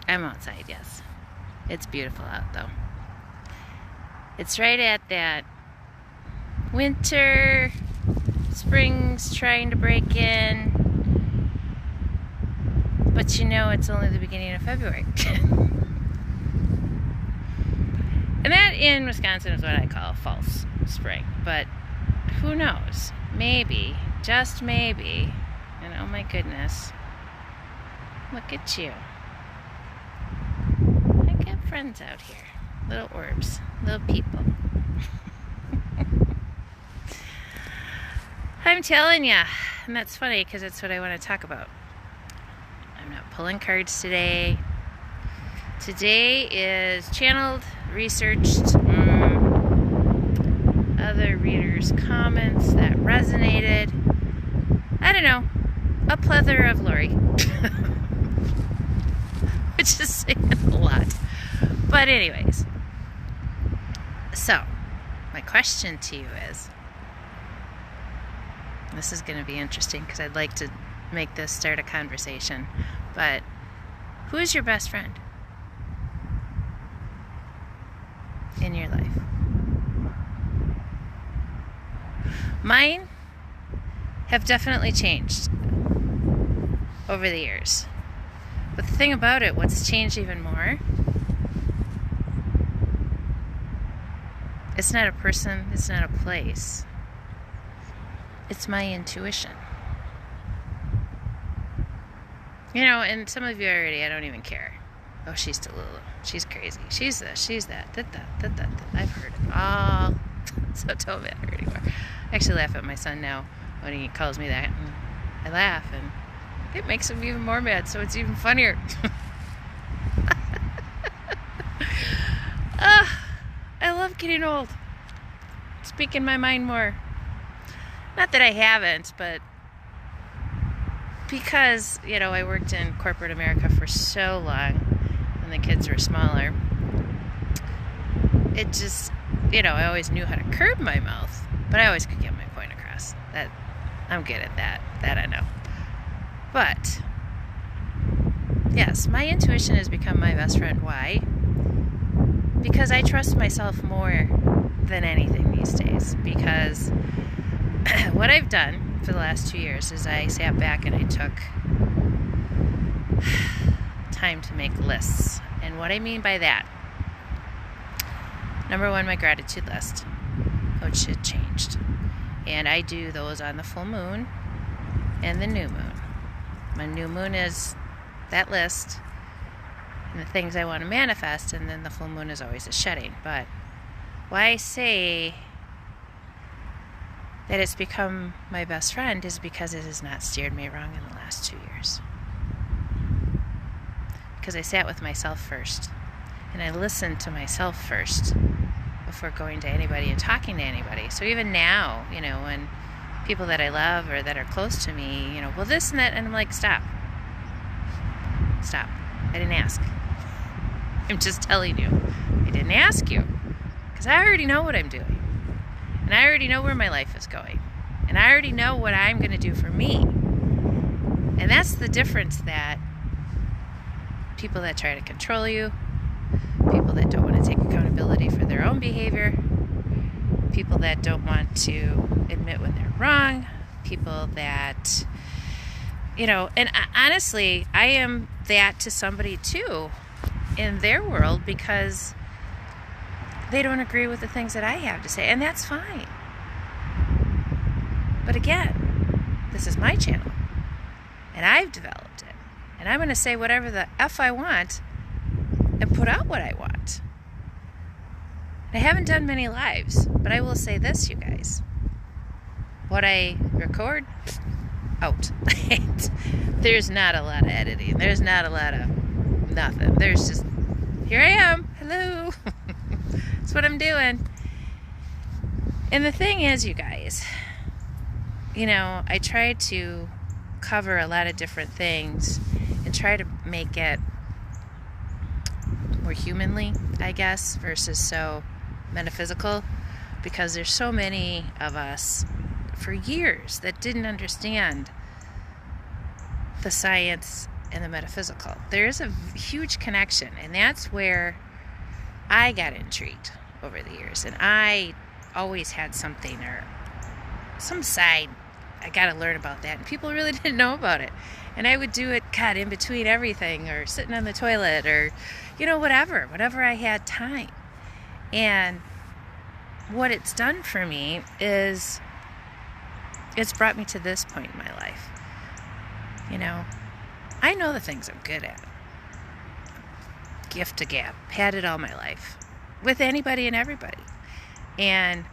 I'm outside, yes. It's beautiful out, though. It's right at that winter, spring's trying to break in, but you know it's only the beginning of February. And that in Wisconsin is what I call false spring, but who knows? Maybe, just maybe, and oh my goodness, look at you. I got friends out here, little orbs, little people. I'm telling ya, and that's funny because it's what I want to talk about. I'm not pulling cards today. Today is channeled, researched, other readers' comments that resonated. I don't know, a plethora of Lori. Which is saying a lot. But anyways, so my question to you is, this is going to be interesting because I'd like to make this start a conversation, but who is your best friend in your life? Mine have definitely changed over the years. But the thing about it, what's changed even more, it's not a person, it's not a place. It's my intuition. You know, and some of you already, I don't even care. Oh, she's Delulu. She's crazy. She's this, she's that. That. I've heard it all. So it don't matter anymore. I actually laugh at my son now when he calls me that. And I laugh, and it makes him even more mad, so it's even funnier. I love getting old. Speaking my mind more. Not that I haven't, but because, you know, I worked in corporate America for so long when the kids were smaller. It just, you know, I always knew how to curb my mouth, but I always could get my point across. That I'm good at that. That I know. But yes, my intuition has become my best friend. Why? Because I trust myself more than anything these days. Because what I've done for the last 2 years is I sat back and I took time to make lists. And what I mean by that, number one, my gratitude list, which had changed. And I do those on the full moon and the new moon. My new moon is that list and the things I want to manifest, and then the full moon is always a shedding. But why I say that it's become my best friend is because it has not steered me wrong in the last 2 years. Because I sat with myself first, and I listened to myself first before going to anybody and talking to anybody. So even now, you know, when people that I love or that are close to me, you know, well, this and that, and I'm like, stop. I didn't ask. I'm just telling you, I didn't ask you, because I already know what I'm doing, and I already know where my life is going, and I already know what I'm going to do for me. And that's the difference, that people that try to control you, people that don't want to take accountability for their own behavior, people that don't want to admit when they're wrong, people that, you know, and honestly, I am that to somebody too in their world, because they don't agree with the things that I have to say, and that's fine. But again, this is my channel, and I've developed it, and I'm going to say whatever the F I want and put out what I want. I haven't done many lives, but I will say this, you guys. What I record, out. There's not a lot of editing. There's not a lot of nothing. There's just, here I am. Hello. That's what I'm doing. And the thing is, you guys, you know, I try to cover a lot of different things and try to make it more humanly, I guess, versus so metaphysical, because there's so many of us for years that didn't understand the science and the metaphysical. There is a huge connection, and that's where I got intrigued over the years. And I always had something or some side. I got to learn about that, and people really didn't know about it. And I would do it, God, in between everything, or sitting on the toilet, or, whatever I had time. And what it's done for me is it's brought me to this point in my life. I know the things I'm good at. Gift to gab. Had it all my life. With anybody and everybody. And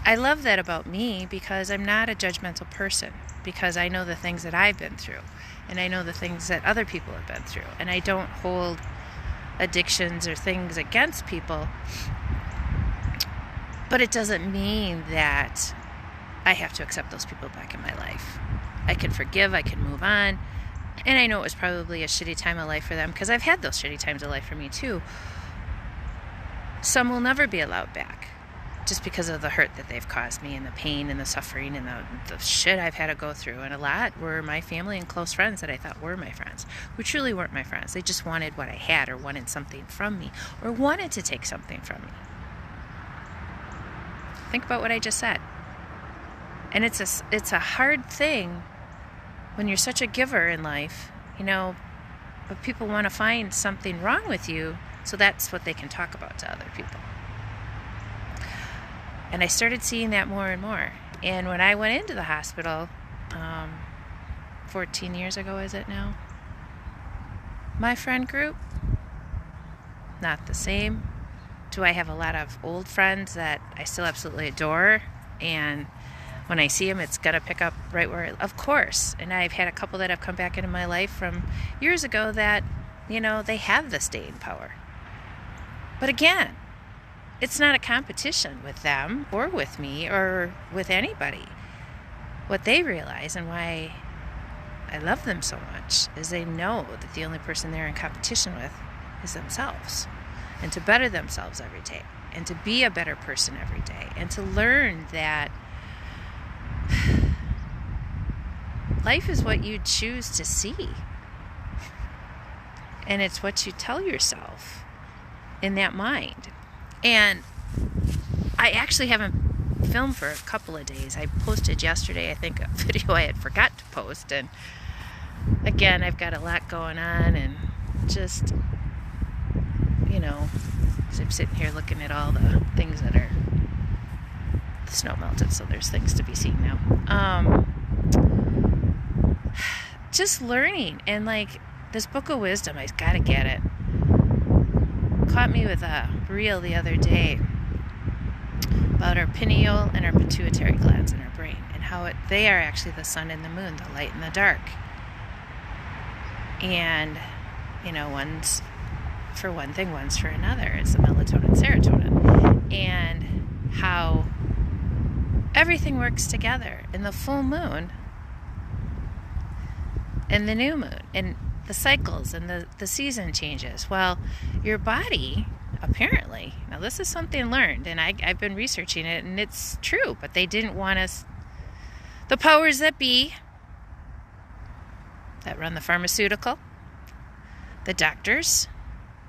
I love that about me because I'm not a judgmental person. Because I know the things that I've been through. And I know the things that other people have been through. And I don't hold addictions or things against people. But it doesn't mean that I have to accept those people back in my life. I can forgive, I can move on. And I know it was probably a shitty time of life for them because I've had those shitty times of life for me too. Some will never be allowed back just because of the hurt that they've caused me and the pain and the suffering and the shit I've had to go through. And a lot were my family and close friends that I thought were my friends, who truly weren't my friends. They just wanted what I had or wanted something from me or wanted to take something from me. Think about what I just said. And it's a hard thing when you're such a giver in life, but people want to find something wrong with you, so that's what they can talk about to other people. And I started seeing that more and more. And when I went into the hospital, 14 years ago, is it now? My friend group, not the same. Do I have a lot of old friends that I still absolutely adore? And when I see them, it's going to pick up right where, of course. And I've had a couple that have come back into my life from years ago that, they have the staying power. But again, it's not a competition with them or with me or with anybody. What they realize and why I love them so much is they know that the only person they're in competition with is themselves. And to better themselves every day. And to be a better person every day. And to learn that life is what you choose to see. And it's what you tell yourself in that mind. And I actually haven't filmed for a couple of days. I posted yesterday, I think, a video I had forgot to post. And again, I've got a lot going on and just, as I'm sitting here looking at all the things that are, the snow melted, so there's things to be seen now. Just learning, and this book of wisdom, I gotta get it. Caught me with a reel the other day about our pineal and our pituitary glands in our brain, and how they are actually the sun and the moon, the light and the dark. And one's for one thing, one's for another. It's the melatonin, serotonin, and how everything works together. In the full moon and the new moon and the cycles and the season changes. Well, your body, apparently, now this is something learned, and I've been researching it, and it's true, but they didn't want us, the powers that be, that run the pharmaceutical, the doctors,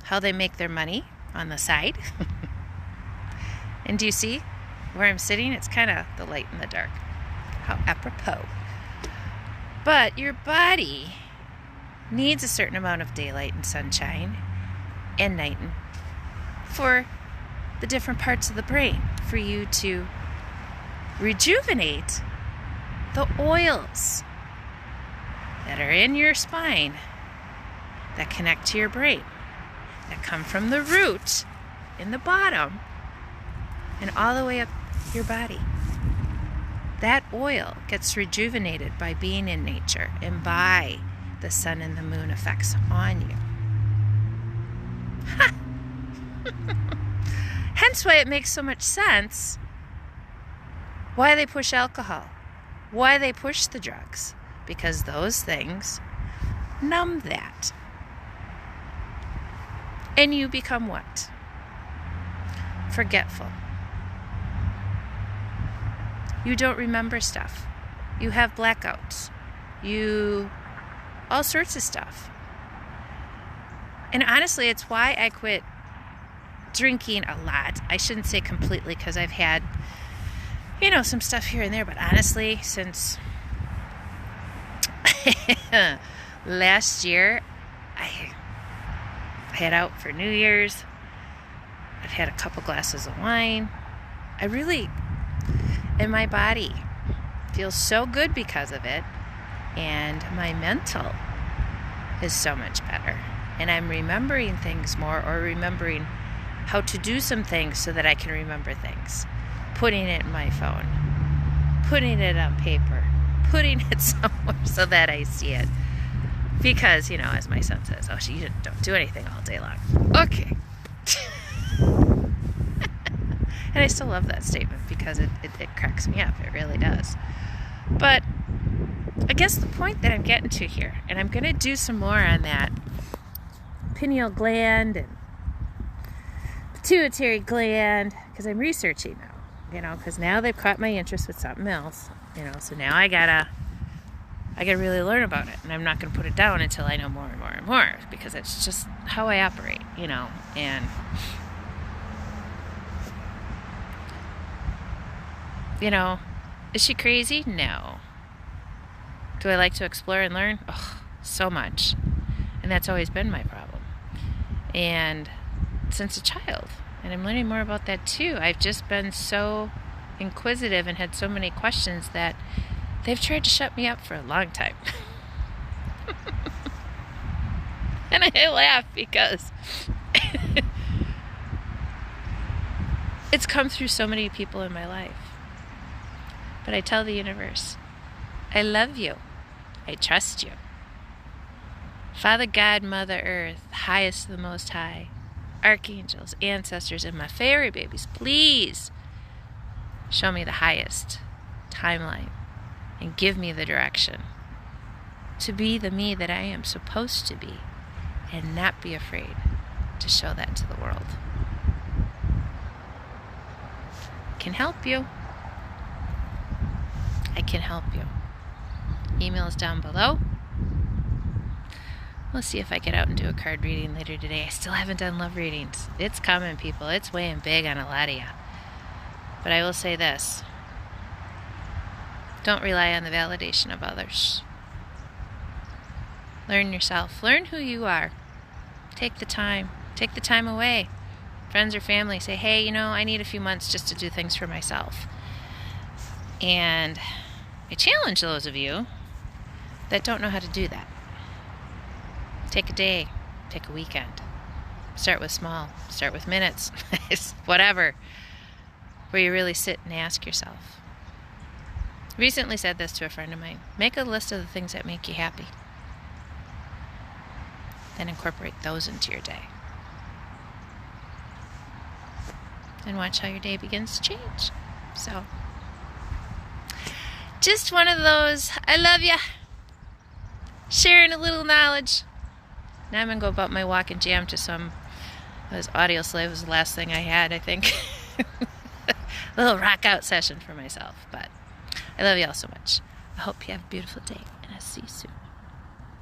how they make their money on the side. And do you see where I'm sitting? It's kind of the light and the dark. How apropos. But your body needs a certain amount of daylight and sunshine and night for the different parts of the brain, for you to rejuvenate the oils that are in your spine that connect to your brain, that come from the root in the bottom and all the way up your body. That oil gets rejuvenated by being in nature and by the sun and the moon effects on you. Ha! Hence why it makes so much sense why they push alcohol, why they push the drugs, because those things numb that. And you become what? Forgetful. You don't remember stuff. You have blackouts. You all sorts of stuff. And honestly, it's why I quit drinking a lot. I shouldn't say completely, because I've had, some stuff here and there. But honestly, since last year, I had out for New Year's. I've had a couple glasses of wine. And my body feels so good because of it. And my mental is so much better. And I'm remembering things more, or remembering how to do some things so that I can remember things. Putting it in my phone. Putting it on paper. Putting it somewhere so that I see it. Because, as my son says, you don't do anything all day long. Okay. And I still love that statement because it cracks me up. It really does. But I guess the point that I'm getting to here, and I'm going to do some more on that pineal gland and pituitary gland, because I'm researching now, because now they've caught my interest with something else, so now I gotta really learn about it, and I'm not going to put it down until I know more and more and more, because it's just how I operate, and is she crazy? No. Do I like to explore and learn? Oh, so much. And that's always been my problem. And since a child. And I'm learning more about that too. I've just been so inquisitive and had so many questions that they've tried to shut me up for a long time. And I laugh because it's come through so many people in my life. But I tell the universe, I love you. I trust you. Father God, Mother Earth, highest of the Most High, archangels, ancestors, and my fairy babies, please show me the highest timeline and give me the direction to be the me that I am supposed to be, and not be afraid to show that to the world. I can help you. I can help you. Email is down below. We'll see if I get out and do a card reading later today. I still haven't done love readings. It's coming, people. It's weighing big on a lot of you. But I will say this. Don't rely on the validation of others. Learn yourself. Learn who you are. Take the time. Take the time away. Friends or family say, hey, I need a few months just to do things for myself. And I challenge those of you that don't know how to do that. Take a day, take a weekend. Start with small, start with minutes, whatever, where you really sit and ask yourself. Recently said this to a friend of mine. Make a list of the things that make you happy. Then incorporate those into your day. And watch how your day begins to change. So, just one of those, I love ya, sharing a little knowledge. Now I'm going to go about my walk and jam to some, this Audio Slave was the last thing I had, I think. A little rock out session for myself. But I love y'all so much. I hope you have a beautiful day, and I'll see you soon.